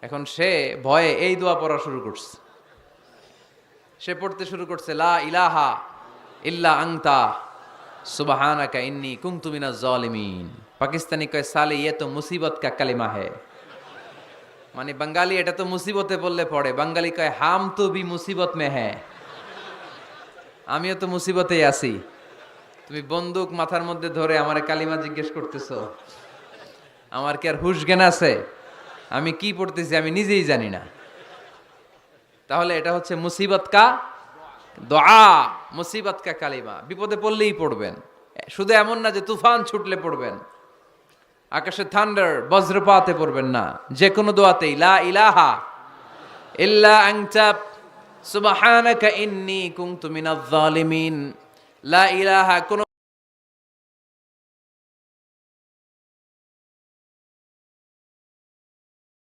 এখন সে ভয়ে এই দোয়া পড়া শুরু করছে। সে পড়তে শুরু করছে, লা ইলাহা ইল্লা আনতা সুবহানাকা ইন্নী কুনতু মিনাজ জালিমিন। পাকিস্তানি কয় সালে ইয়ে তো মুসিবত কা কালিমা है। মানে বাঙালি এটা তো মুসিবতে পড়লে পড়ে, বাঙালি কয় হাম তো ভি মুসিবত মে হ্যায়, আমিও তো মুসিবতেই আছি। তুমি বন্দুক মাথার মধ্যে ধরে আমারে কালিমা জিজ্ঞেস করতেছো, আমার কি আর হুশ জ্ঞান আছে? আমি কি পড়তেছি আমি নিজেই জানি না। তাহলে এটা হচ্ছে মুসিবত কা দোয়া, মুসিবত কা কালিমা। বিপদে পড়লেই পড়বেন, শুধু এমন না যে তুফান ছুটলে পড়বেন, আকাশে থান্ডার বজ্রপাতে পড়বেন না। যে কোনো দোয়াতেই লা ইলাহা ইল্লা আনতা সুবহানাকা ইন্নী কুনতু মিনাজ জালিমিন। লা ইলাহা, কোনো